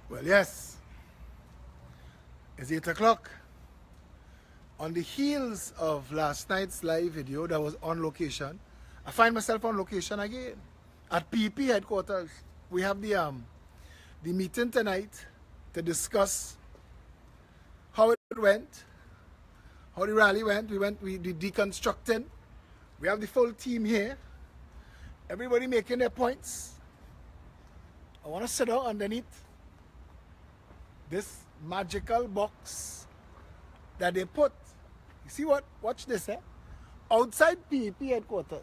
Well, yes, it's 8 o'clock. On the heels of last night's live video that was on location, I find myself on location again at PP headquarters. We have the meeting tonight to discuss how it went, how the rally went. We did deconstructing. We have the full team here. Everybody making their points. I want to sit down underneath this magical box that they put. You see what? Watch this, eh? Outside PEP headquarters,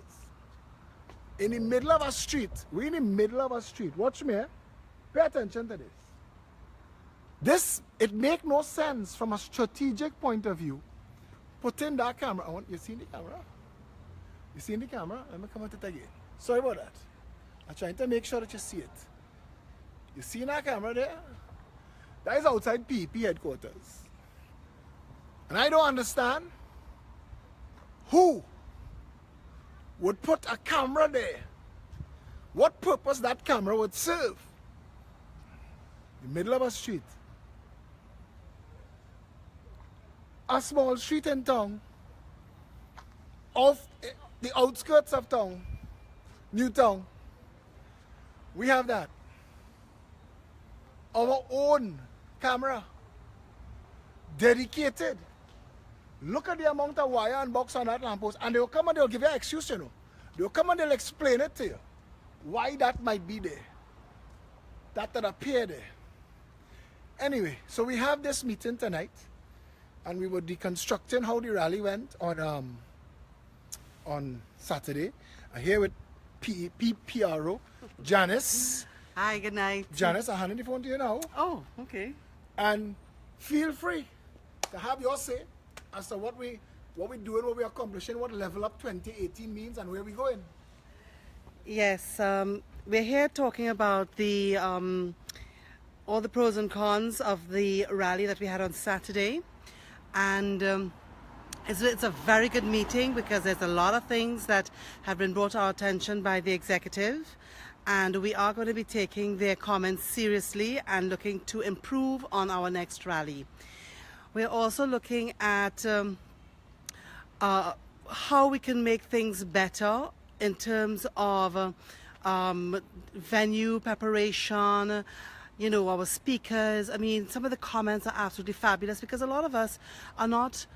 in the middle of a street. We're in the middle of a street. Watch me, eh? Pay attention to this. It makes no sense from a strategic point of view. Putting that camera. You see the camera? You see the camera? Let me come at it again. Sorry about that. I'm trying to make sure that you see it. You see that camera there? That is outside PEP headquarters. And I don't understand who would put a camera there. What purpose that camera would serve? In the middle of a street. A small street in town. Off the outskirts of town. New town. We have that. Our own camera. Dedicated. Look at the amount of wire and box on that lamppost, and they'll come and they'll give you an excuse, you know. They'll come and they'll explain it to you. Why that might be there. That appear there. Anyway, so we have this meeting tonight, and we were deconstructing how the rally went on Saturday. I'm here with PRO, Janice. Hi, good night. Janice, I'm handing the phone to you now. Oh, okay. And feel free to have your say as to what we're doing, what we're accomplishing, what Level Up 2018 means, and where we're going. Yes, we're here talking about the all the pros and cons of the rally that we had on Saturday, and it's a very good meeting because there's a lot of things that have been brought to our attention by the executive, and we are going to be taking their comments seriously and looking to improve on our next rally. We're also looking at how we can make things better in terms of venue preparation, you know, our speakers. I mean, some of the comments are absolutely fabulous because a lot of us are not,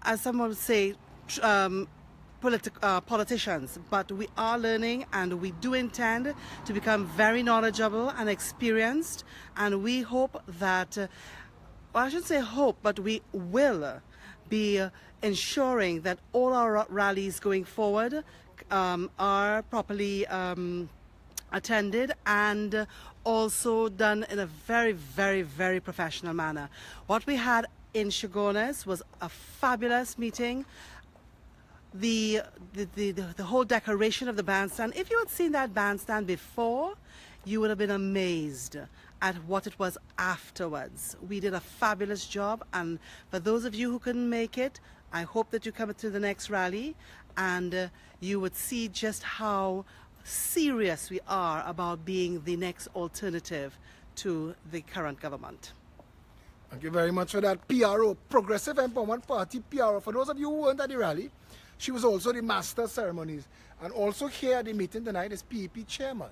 as someone would say, politicians, but we are learning, and we do intend to become very knowledgeable and experienced, and we hope that well, I shouldn't say hope, but we will be ensuring that all our rallies going forward are properly attended and also done in a very, very, very professional manner. What we had in Chagones was a fabulous meeting. The whole decoration of the bandstand, if you had seen that bandstand before, you would have been amazed at what it was afterwards. We did a fabulous job, and for those of you who couldn't make it, I hope that you come to the next rally and you would see just how serious we are about being the next alternative to the current government. Thank you very much for that. PRO, Progressive Empowerment Party PRO. For those of you who weren't at the rally, she was also the master of ceremonies. And also here at the meeting tonight is PEP Chairman,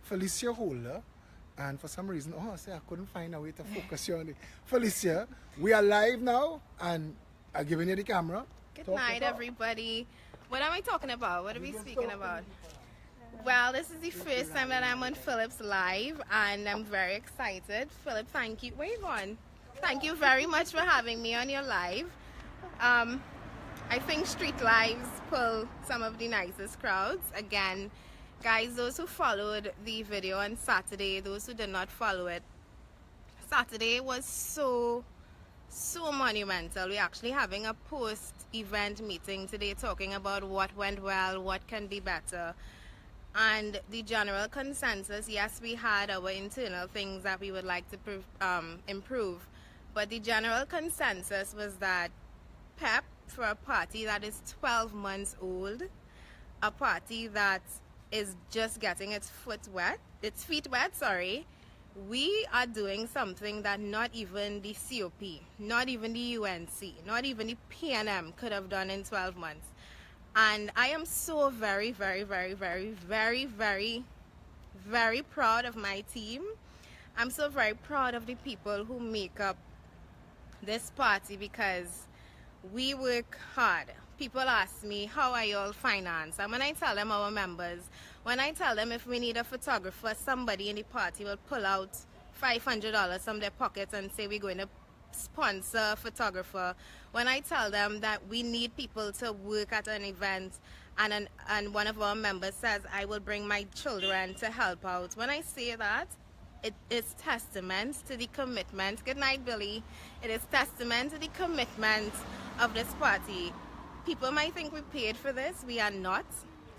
Felicia Holder. And for some reason, I couldn't find a way to focus you on it. Felicia, we are live now, and I'm giving you the camera. Good night, everybody. What am I talking about? What are we speaking about? Well, this is the first time that I'm on Phillip's live, and I'm very excited. Phillip, thank you. Where you going? Thank you very much for having me on your live. I think street lives pull some of the nicest crowds. Again, guys, those who followed the video on Saturday, those who did not follow it, Saturday was so monumental. We're actually having a post-event meeting today talking about what went well, what can be better. And the general consensus, yes, we had our internal things that we would like to improve, but the general consensus was that PEP, for a party that is 12 months old, a party that is just getting its feet wet, we are doing something that not even the COP, not even the UNC, not even the PNM could have done in 12 months. And I am so very, very, very, very, very, very, very proud of my team. I'm so very proud of the people who make up this party because we work hard. People ask me, how are you all financed? And when I tell them our members, when I tell them if we need a photographer, somebody in the party will pull out $500 from their pockets and say we're going to sponsor a photographer. When I tell them that we need people to work at an event and one of our members says I will bring my children to help out. When I say that, it is testament to the commitment. Good night, Billy. It is testament to the commitment of this party. People might think we paid for this. We are not.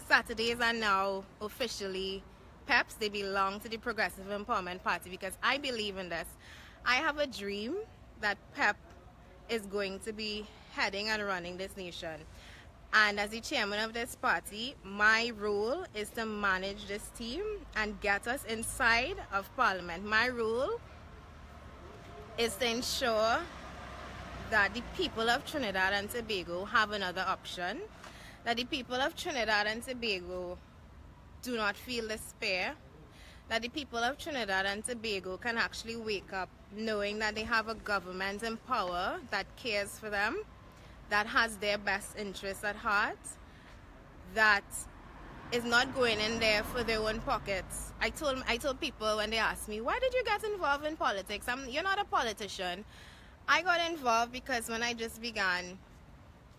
Saturdays are now officially PEPs. They belong to the Progressive Empowerment Party because I believe in this. I have a dream that PEP is going to be heading and running this nation. And as the chairman of this party, my role is to manage this team and get us inside of Parliament. My role is to ensure that the people of Trinidad and Tobago have another option, that the people of Trinidad and Tobago do not feel despair, that the people of Trinidad and Tobago can actually wake up knowing that they have a government in power that cares for them, that has their best interests at heart, that is not going in there for their own pockets. I told people when they asked me, why did you get involved in politics? You're not a politician. I got involved because when I just began,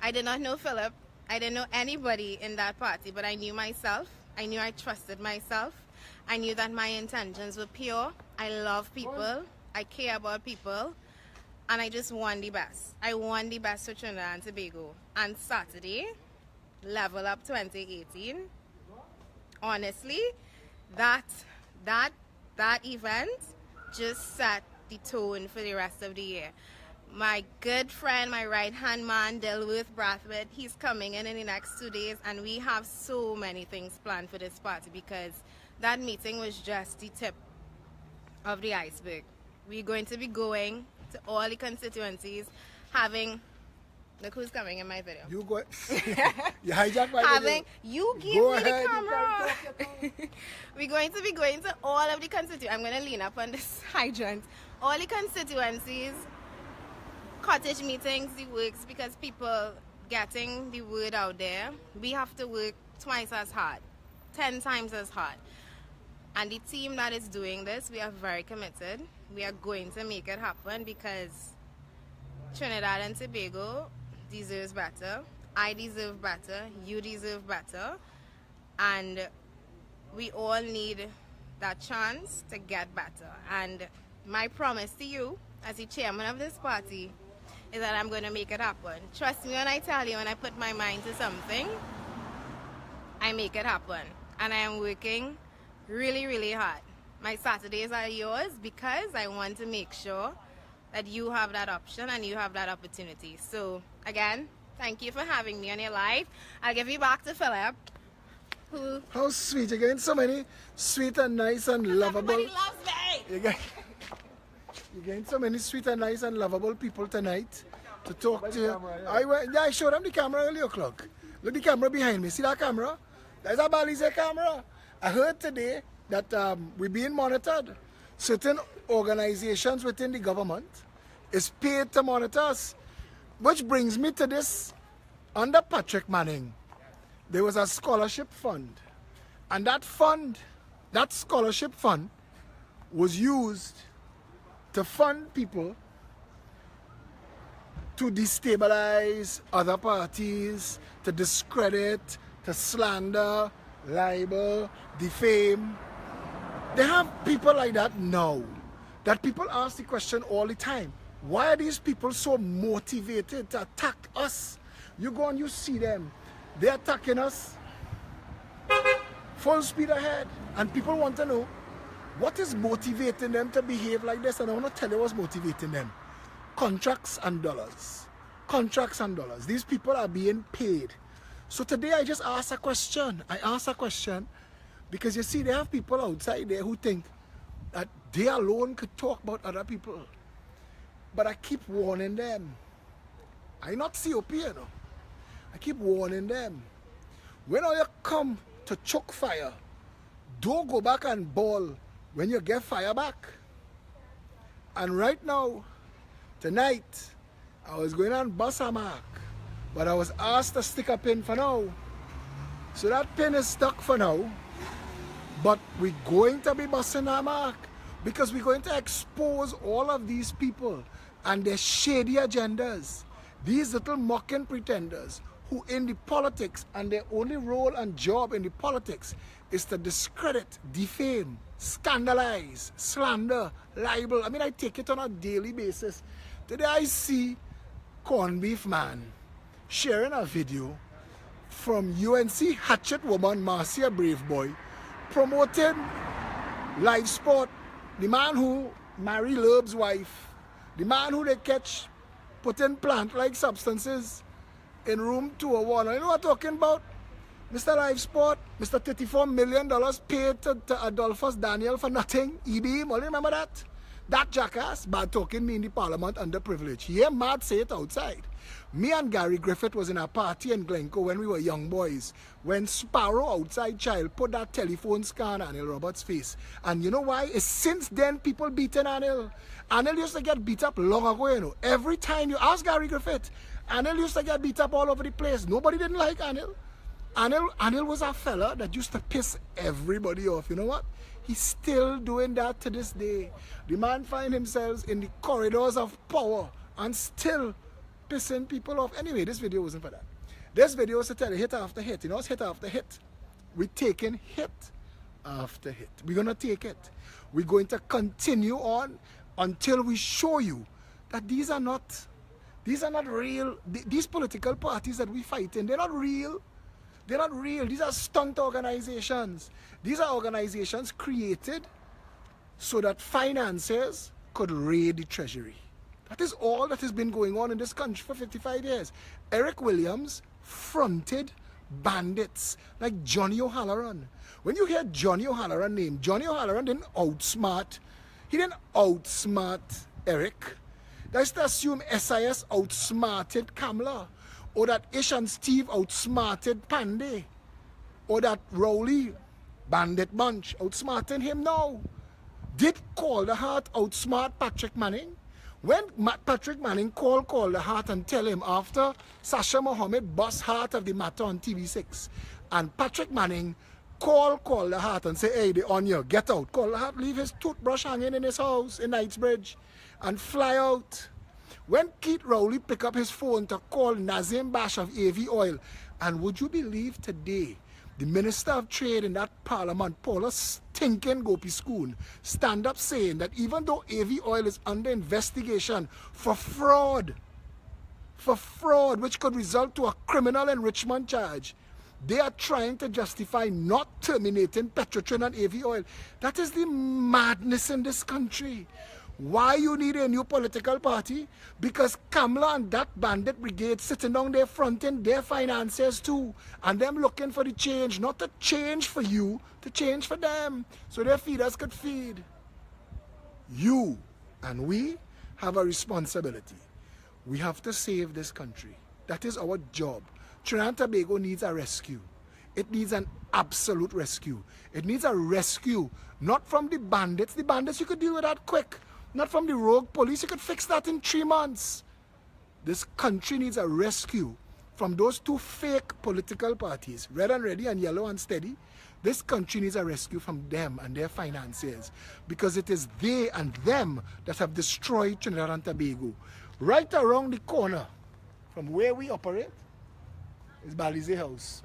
I did not know Phillip. I didn't know anybody in that party, but I knew myself. I knew I trusted myself. I knew that my intentions were pure. I love people. I care about people. And I just want the best. I want the best for Trinidad and Tobago. And Saturday, Level Up 2018, honestly, that event just set the tone for the rest of the year. My good friend, my right-hand man, Dilworth Brathwaite, he's coming in the next 2 days, and we have so many things planned for this party because that meeting was just the tip of the iceberg. We're going to be going to all the constituencies, having, look who's coming in my video. You go. You hijack my video. You give go me ahead, the camera. We're going to be going to all of the constituencies. I'm going to lean up on this hydrant. All the constituencies, cottage meetings, the works, because people getting the word out there, we have to work twice as hard, 10 times as hard. And the team that is doing this, we are very committed. We are going to make it happen because Trinidad and Tobago deserves better. I deserve better. You deserve better. And we all need that chance to get better. And my promise to you, as the chairman of this party, is that I'm going to make it happen. Trust me when I tell you, when I put my mind to something, I make it happen. And I am working really, really hard. My Saturdays are yours because I want to make sure that you have that option and you have that opportunity. So, again, thank you for having me on your live. I'll give you back to Phillip. Who? How sweet. You're getting so many sweet and nice and lovable. Everybody loves me. You're getting so many sweet and nice and lovable people tonight to talk to you. I showed them the camera earlier o'clock. Look, the camera behind me. See that camera? That's a Balize camera. I heard today that we're being monitored. Certain organizations within the government is paid to monitor us. Which brings me to this. Under Patrick Manning, there was a scholarship fund. And that fund, that scholarship fund, was used to fund people to destabilize other parties, to discredit, to slander, libel, defame. They have people like that now, that people ask the question all the time, why are these people so motivated to attack us? You go and you see them, they're attacking us full speed ahead, and people want to know what is motivating them to behave like this. And I want to tell you what's motivating them. Contracts and dollars. Contracts and dollars. These people are being paid. So today I just asked a question. I asked a question because you see, they have people outside there who think, that they alone could talk about other people. But I keep warning them. I not COP, you know. I keep warning them. When you come to choke fire, don't go back and ball when you get fire back. And right now, tonight, I was going on bus a mark, but I was asked to stick a pin for now. So that pin is stuck for now, but we're going to be busting our mark because we're going to expose all of these people and their shady agendas. These little mocking pretenders who in the politics, and their only role and job in the politics is to discredit, defame, scandalize, slander, libel. I mean, I take it on a daily basis. Today I see Corned Beef Man sharing a video from UNC hatchet woman Marcia Braveboy promoting live sport. The man who married Loeb's wife, the man who they catch putting plant-like substances in room 201. You know what I'm talking about? Mr. Live Sport, Mr. $34 million paid to Adolphus Daniel for nothing. E-beam, all remember that? That jackass, bad talking me in the parliament underprivileged. He ain't mad say it outside. Me and Gary Griffith was in a party in Glencoe when we were young boys. When Sparrow outside child put that telephone scan on Anil Roberts' face. And you know why? It's since then people beating Anil. Anil used to get beat up long ago, you know. Every time you ask Gary Griffith, Anil used to get beat up all over the place. Nobody didn't like Anil. Anil was a fella that used to piss everybody off. You know what? He's still doing that to this day. The man finds himself in the corridors of power and still pissing people off. Anyway, this video wasn't for that. This video is to tell you hit after hit. You know, it's hit after hit. We're taking hit after hit. We're going to take it. We're going to continue on until we show you that these are not real. These political parties that we fight in, they're not real. They're not real. These are stunt organizations. These are organizations created so that financiers could raid the treasury. That is all that has been going on in this country for 55 years. Eric Williams fronted bandits like Johnny O'Halloran. When you hear Johnny O'Halloran name, Johnny O'Halloran didn't outsmart Eric. That's to assume SIS outsmarted Kamala, or that Ish and Steve outsmarted Pandey, or that Rowley, bandit bunch, outsmarting him now. Did Calder Hart outsmart Patrick Manning? When Patrick Manning called Calder Hart and tell him after Sasha Mohammed bust Heart of the Matter on TV6, and Patrick Manning called Calder Hart and say, hey, they on you, get out. Calder Hart leave his toothbrush hanging in his house in Knightsbridge and fly out. When Keith Rowley pick up his phone to call Nazim Bash of AV Oil, and would you believe today, the Minister of Trade in that parliament, Paula stinking Gopi Schoon, stand up saying that even though AV Oil is under investigation for fraud, which could result to a criminal enrichment charge, they are trying to justify not terminating Petrotrin and AV Oil. That is the madness in this country. Why you need a new political party? Because Kamala and that bandit brigade sitting down there fronting their financiers too. And them looking for the change, not to change for you, to change for them. So their feeders could feed. You and we have a responsibility. We have to save this country. That is our job. Trinidad and Tobago needs a rescue. It needs an absolute rescue. It needs a rescue, not from the bandits. The bandits, you could deal with that quick. Not from the rogue police. You could fix that in 3 months. This country needs a rescue from those two fake political parties, Red and Ready and Yellow and Steady. This country needs a rescue from them and their financiers, because it is they and them that have destroyed Trinidad and Tobago. Right around the corner from where we operate is Balize House.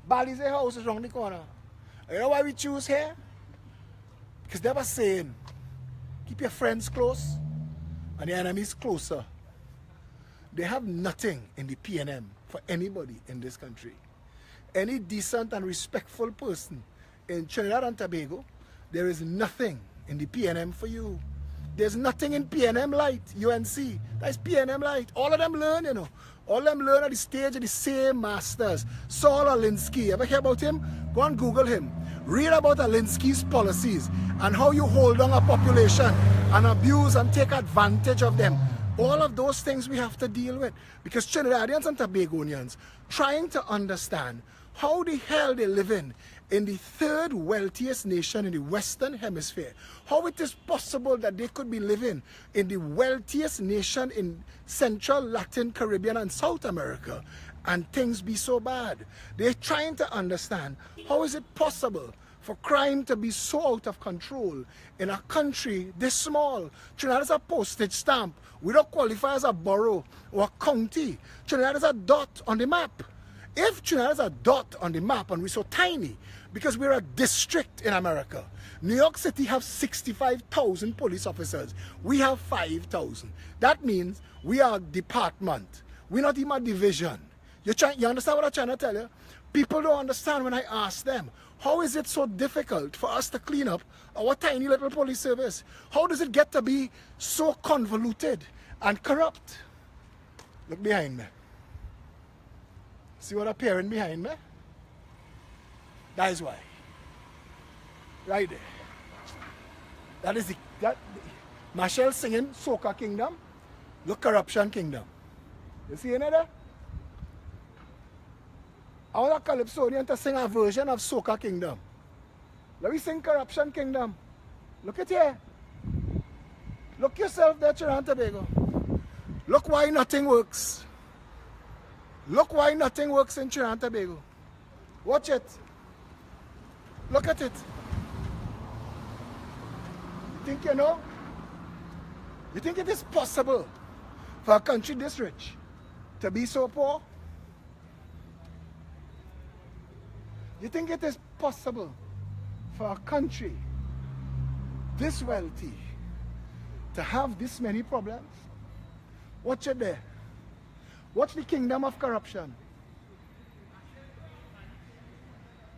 Balize House is around the corner. You know why we choose here? Because they were saying, keep your friends close and your enemies closer. They have nothing in the PNM for anybody in this country. Any decent and respectful person in Trinidad and Tobago, there is nothing in the PNM for you. There's nothing in PNM Light, UNC. That's PNM Light. All of them learn, you know. All of them learn at the stage of the same masters. Saul Alinsky, ever hear about him? Go and Google him. Read about Alinsky's policies and how you hold on a population and abuse and take advantage of them. All of those things we have to deal with, because Trinidadians and Tobagonians trying to understand how the hell they live in the third wealthiest nation in the Western Hemisphere. How it is possible that they could be living in the wealthiest nation in Central, Latin, Caribbean and South America and things be so bad. They're trying to understand how is it possible for crime to be so out of control in a country this small. Trinidad is a postage stamp. We don't qualify as a borough or a county. Trinidad is a dot on the map. If Trinidad is a dot on the map and we're so tiny, because we're a district in America. New York City have 65,000 police officers. We have 5,000. That means we are a department. We're not even a division. You understand what I'm trying to tell you? People don't understand when I ask them, how is it so difficult for us to clean up our tiny little police service? How does it get to be so convoluted and corrupt? Look behind me. See what appearing behind me? That is why. Right there. That is Marshall singing Soca Kingdom. Look, Corruption Kingdom. You see it there? I want a Calypsonian to sing a version of Soca Kingdom. Let me sing Corruption Kingdom. Look at here. Look yourself there, Trinidad and Tobago. Look why nothing works. Look why nothing works in Trinidad and Tobago. Watch it. Look at it. You think you know? You think it is possible for a country this rich to be so poor? You think it is possible for a country this wealthy to have this many problems? Watch it there. Watch the kingdom of corruption.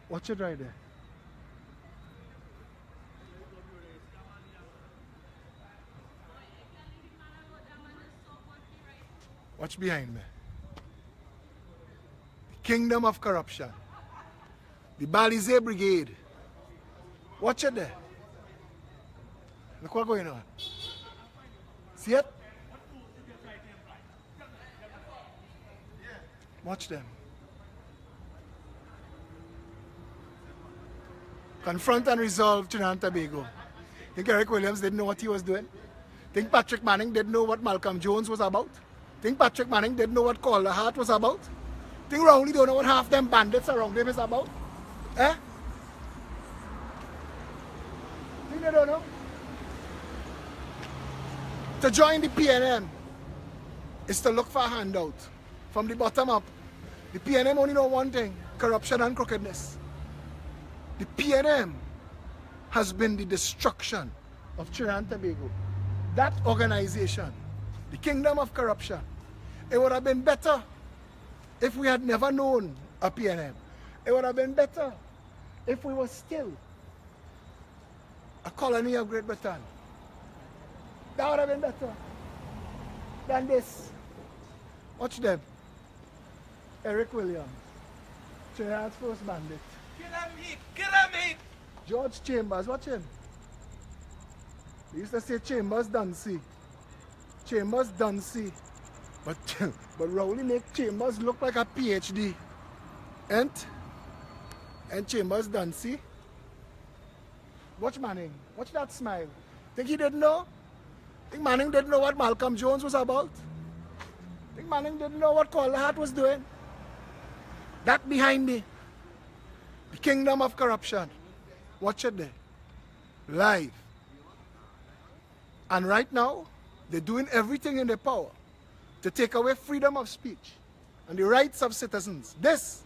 Watch it right there. Watch behind me. The kingdom of corruption. The Balizé Brigade. Watch it there. Look what's going on. See it? Watch them. Confront and resolve Trinidad and Tobago. Think Eric Williams didn't know what he was doing? Think Patrick Manning didn't know what Malcolm Jones was about? Think Patrick Manning didn't know what Calder Hart was about? Think Rowley don't know what half them bandits around him is about? Eh? Think they don't know? To join the PNM is to look for a handout from the bottom up. The PNM only know one thing: corruption and crookedness. The PNM has been the destruction of Trinidad and Tobago. That organization, the kingdom of corruption, it would have been better if we had never known a PNM. It would have been better if we were still a colony of Great Britain. That would have been better than this. Watch them. Eric Williams, Trinidad's first bandit. Kill him! George Chambers, watch him. They used to say Chambers Duncy. Chambers Duncy. But Rowley make Chambers look like a PhD. And Chambers Duncy. Watch Manning. Watch that smile. Think he didn't know? Think Manning didn't know what Malcolm Jones was about? Think Manning didn't know what Calder Hart was doing? That behind me. The kingdom of corruption. Watch it there. Live. And right now, they're doing everything in their power to take away freedom of speech and the rights of citizens. This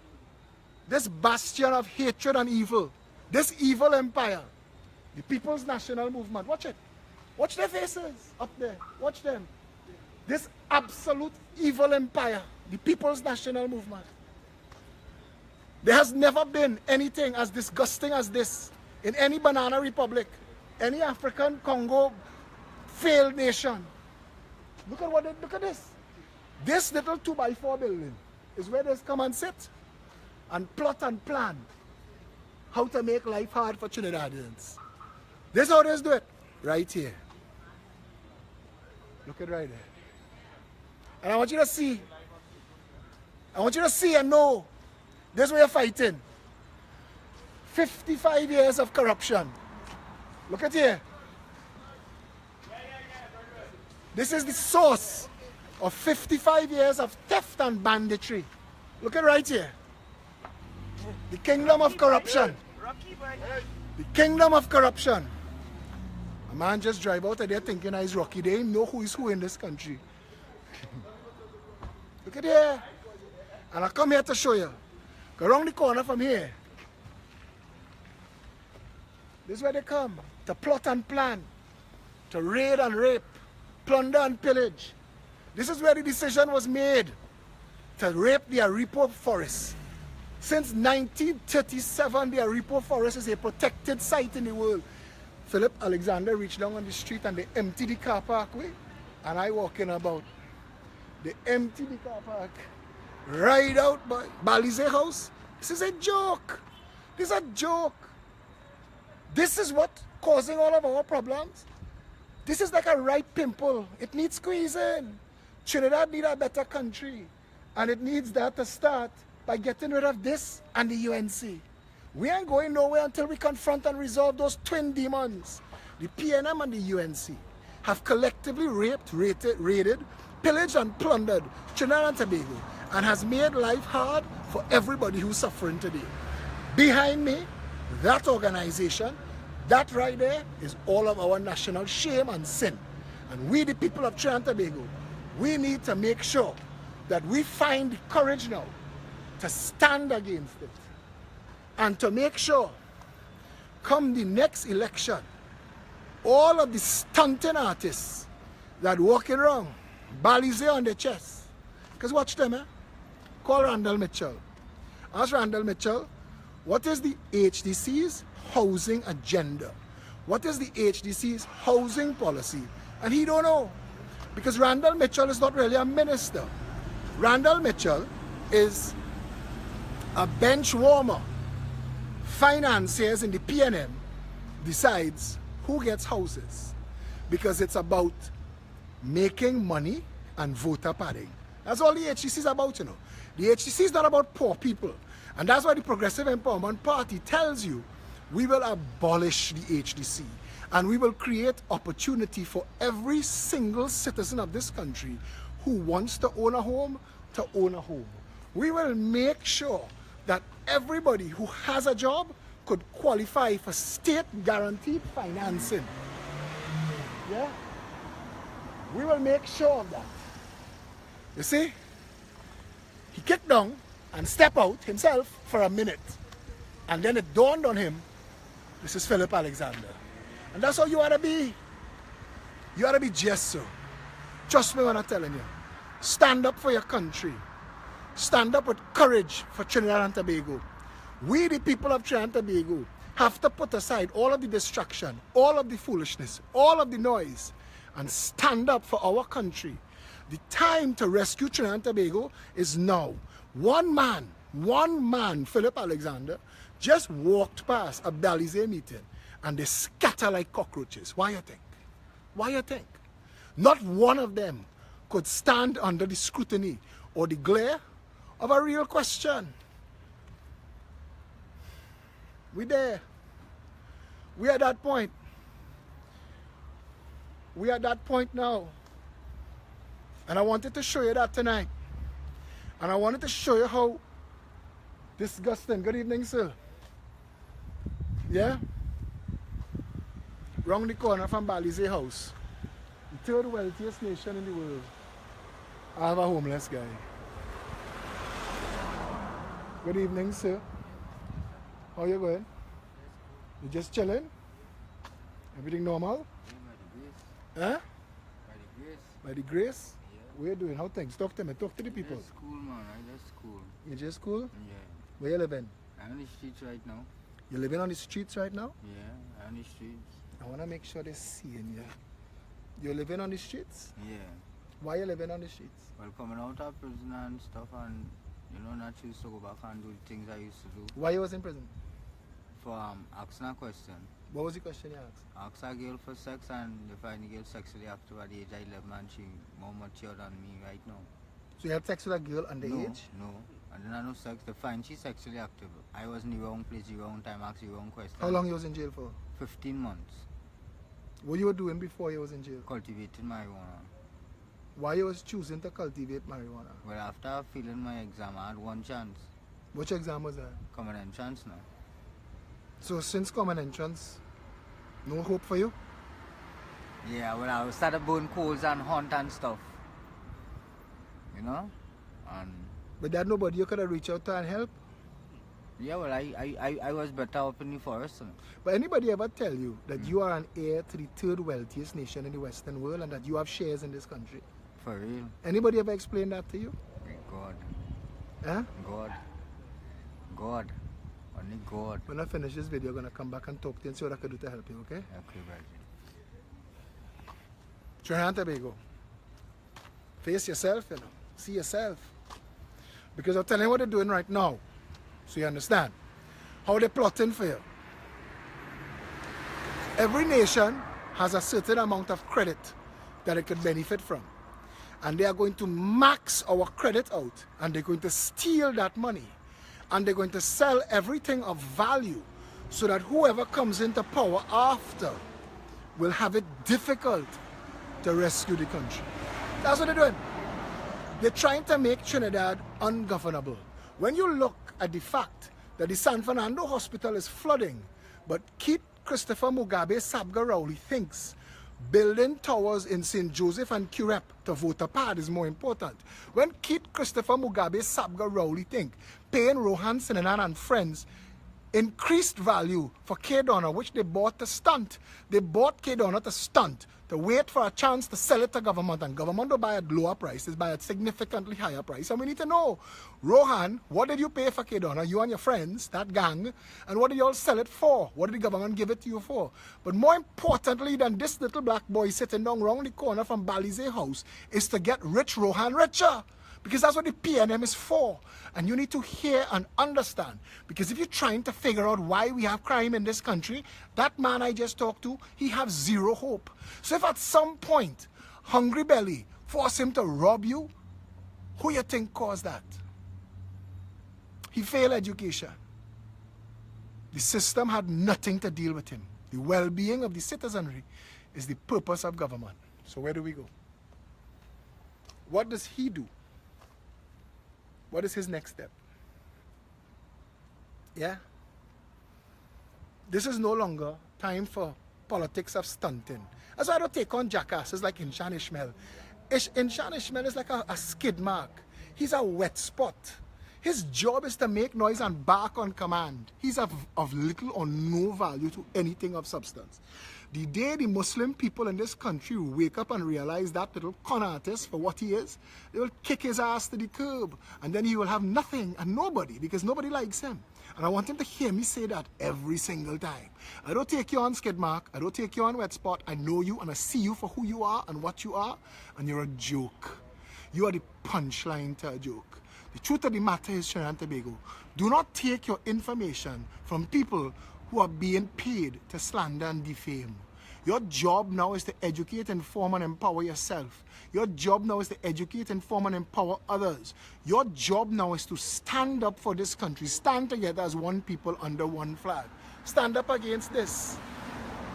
bastion of hatred and evil, this evil empire, the People's National Movement. Watch it. Watch their faces up there. Watch them. This absolute evil empire, the People's National Movement. There has never been anything as disgusting as this in any banana republic, any African Congo failed nation. Look at this. This little 2x4 building is where they come and sit and plot and plan how to make life hard for Trinidadians. This is how they do it. Right here. Look at right there. And I want you to see. I want you to see and know. This is what you're fighting. 55 years of corruption. Look at here. This is the source of 55 years of theft and banditry. Look at right here. The kingdom of corruption. The kingdom of corruption. A man just drive out of there thinking he's Rocky. They know who is who in this country. Look at here. And I come here to show you. Go around the corner from here. This is where they come. To plot and plan. To raid and rape. Plunder and pillage. This is where the decision was made. To rape the Aripo forest. Since 1937, the Aripo forest is a protected site in the world. Phillip Alexander reached down on the street and they emptied the car parkway. And I walking about. They emptied the car park. Right out by Balize house. This is a joke. This is a joke. This is what causing all of our problems. This is like a ripe pimple. It needs squeezing. Trinidad needs a better country. And it needs that to start by getting rid of this and the UNC. We ain't going nowhere until we confront and resolve those twin demons. The PNM and the UNC have collectively raped, raided, pillaged and plundered Trinidad and Tobago and has made life hard for everybody who's suffering today. Behind me, that organization, that right there is all of our national shame and sin. And we, the people of Trinidad and Tobago, we need to make sure that we find the courage now to stand against it. And to make sure, come the next election, all of the stunting artists that walking around, Balize on their chest. Because watch them, eh? Call Randall Mitchell. Ask Randall Mitchell, what is the HDC's housing agenda? What is the HDC's housing policy? And he don't know. Because Randall Mitchell is not really a minister. Randall Mitchell is a bench warmer. Financiers in the PNM decides who gets houses. Because it's about making money and voter padding. That's all the HDC is about, you know. The HDC is not about poor people. And that's why the Progressive Empowerment Party tells you we will abolish the HDC and we will create opportunity for every single citizen of this country who wants to own a home to own a home. We will make sure that everybody who has a job could qualify for state guaranteed financing. Yeah? We will make sure of that. You see? He kicked down and stepped out himself for a minute. And then it dawned on him, this is Phillip Alexander. And that's how you ought to be. You ought to be just so. Trust me when I'm telling you. Stand up for your country. Stand up with courage for Trinidad and Tobago. We, the people of Trinidad and Tobago, have to put aside all of the distraction, all of the foolishness, all of the noise, and stand up for our country. The time to rescue Trinidad and Tobago is now. One man, Phillip Alexander, just walked past a Belize meeting and they scatter like cockroaches. Why you think? Why you think? Not one of them could stand under the scrutiny or the glare of a real question. We there. We at that point. We at that point now. And I wanted to show you that tonight. And I wanted to show you how disgusting. Good evening, sir. Yeah? Round the corner from Balize House, the third wealthiest nation in the world, I have a homeless guy. Good evening, sir. How you going? You just chilling? Everything normal? Yeah, Huh? by the grace. By the grace? Yeah. What you doing? How things? Talk to me. Talk to the people. Just school, man. I just school. You just school? Yeah. Where you living? I'm on the streets right now. You living on the streets right now? Yeah, I'm on the streets. I want to make sure they're seeing you. You're living on the streets? Yeah. Why you living on the streets? Well, coming out of prison and stuff, and you know, not choose to go back and do the things I used to do. Why you was in prison? for asking a question. What was the question you asked? Ask a girl for sex and they find the girl sexually active at the age of 11 and she more mature than me right now. So you had sex with a girl underage? No. I didn't know sex. They find she sexually active. I was in the wrong place, the wrong time, asked the wrong question. How long you was in jail for? 15 months. What you were doing before you was in jail? Cultivating marijuana. Why you was choosing to cultivate marijuana? Well, after failing my exam, I had one chance. Which exam was that? Common entrance now. So since common entrance, no hope for you? Yeah, well, I started burn coals and hunt and stuff. You know? And But there nobody you could have reached out to and help? yeah, well, I was better up in the forest. But anybody ever tell you that you are an heir to the third wealthiest nation in the Western world and that you have shares in this country? For real. Anybody ever explain that to you? God. Huh? God. Only God. When I finish this video, I'm going to come back and talk to you and see what I can do to help you, okay? Okay, brother. Trinidad and Tobago. Face yourself, you know. See yourself. Because I'm telling you what they're doing right now. So you understand. How they're plotting for you. Every nation has a certain amount of credit that it could benefit from. And they are going to max our credit out. And they're going to steal that money. And they're going to sell everything of value so that whoever comes into power after will have it difficult to rescue the country. That's what they're doing. They're trying to make Trinidad ungovernable. When you look at the fact that the San Fernando Hospital is flooding, but Keith Christopher Mugabe Sabga Rowley thinks building towers in St. Joseph and Curep to voter pad is more important. When Keith Christopher Mugabe Sabga Rowley think paying Rohan Sinanan and friends increased value for K-Donor, which they bought to stunt. They bought K-Donor to stunt, to wait for a chance to sell it to government, and government don't buy at lower prices, buy at significantly higher price. And we need to know, Rohan, what did you pay for K-Donor, you and your friends, that gang, and what did you all sell it for? What did the government give it to you for? But more importantly than this little black boy sitting down round the corner from Balize house is to get rich Rohan richer. Because that's what the PNM is for. And you need to hear and understand. Because if you're trying to figure out why we have crime in this country, that man I just talked to, he has zero hope. So if at some point, Hungry Belly force him to rob you, who you think caused that? He failed education. The system had nothing to deal with him. The well-being of the citizenry is the purpose of government. So where do we go? What does he do? What is his next step? Yeah? This is no longer time for politics of stunting. That's why I don't take on jackasses like Inshan Ishmael. Inshan Ishmael is like a skid mark. He's a wet spot. His job is to make noise and bark on command. He's of little or no value to anything of substance. The day the Muslim people in this country wake up and realize that little con artist for what he is, they will kick his ass to the curb. And then he will have nothing and nobody, because nobody likes him. And I want him to hear me say that every single time. I don't take you on skid mark. I don't take you on wet spot. I know you and I see you for who you are and what you are. And you're a joke. You are the punchline to a joke. The truth of the matter is, Trinidad and Tobago, do not take your information from people who are being paid to slander and defame. Your job now is to educate, inform, and empower yourself. Your job now is to educate, inform, and empower others. Your job now is to stand up for this country, stand together as one people under one flag. Stand up against this,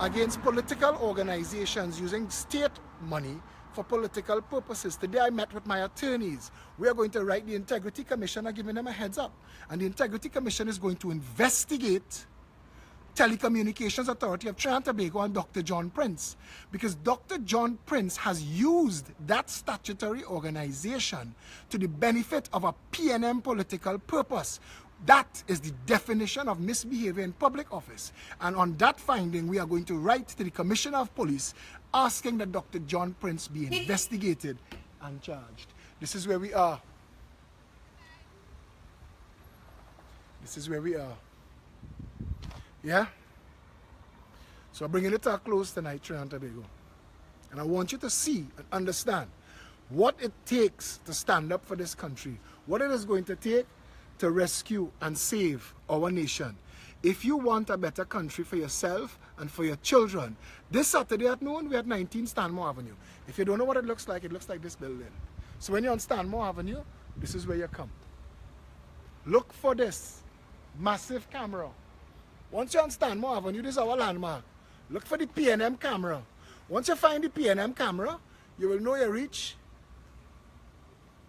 against political organizations using state money for political purposes. Today I met with my attorneys. We are going to write the Integrity Commission and giving them a heads up. And the Integrity Commission is going to investigate Telecommunications Authority of Trinidad and Tobago and Dr. John Prince, because Dr. John Prince has used that statutory organization to the benefit of a PNM political purpose. That is the definition of misbehavior in public office. And on that finding, we are going to write to the Commissioner of Police asking that Dr. John Prince be investigated and charged. This is where we are. This is where we are. Yeah? So I'm bringing it to a close tonight, Trinidad and Tobago. And I want you to see and understand what it takes to stand up for this country. What it is going to take to rescue and save our nation. if you want a better country for yourself and for your children, this Saturday at noon, we're at 19 Stanmore Avenue. If you don't know what it looks like this building. So when you're on Stanmore Avenue, this is where you come. Look for this massive camera. Once you're on Stanmore Avenue, this is our landmark. Look for the P&M camera. Once you find the P&M camera, you will know you reach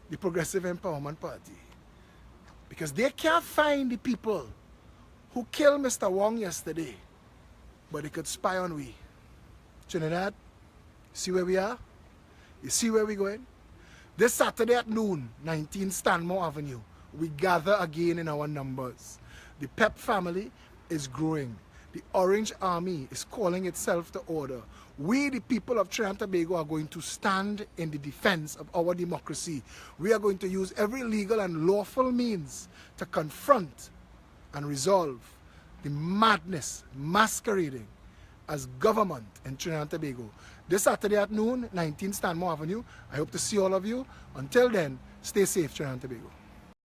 the Progressive Empowerment Party. Because they can't find the people who killed Mr. Wong yesterday, but they could spy on we. Trinidad, see where we are? You see where we're going? This Saturday at noon, 19 Stanmore Avenue, we gather again in our numbers. The PEP family is growing. The Orange Army is calling itself to order. We, the people of Trinidad and Tobago, are going to stand in the defense of our democracy. We are going to use every legal and lawful means to confront and resolve the madness masquerading as government in Trinidad and Tobago. This Saturday at noon, 19 Stanmore Avenue. I hope to see all of you. Until then, stay safe, Trinidad and Tobago.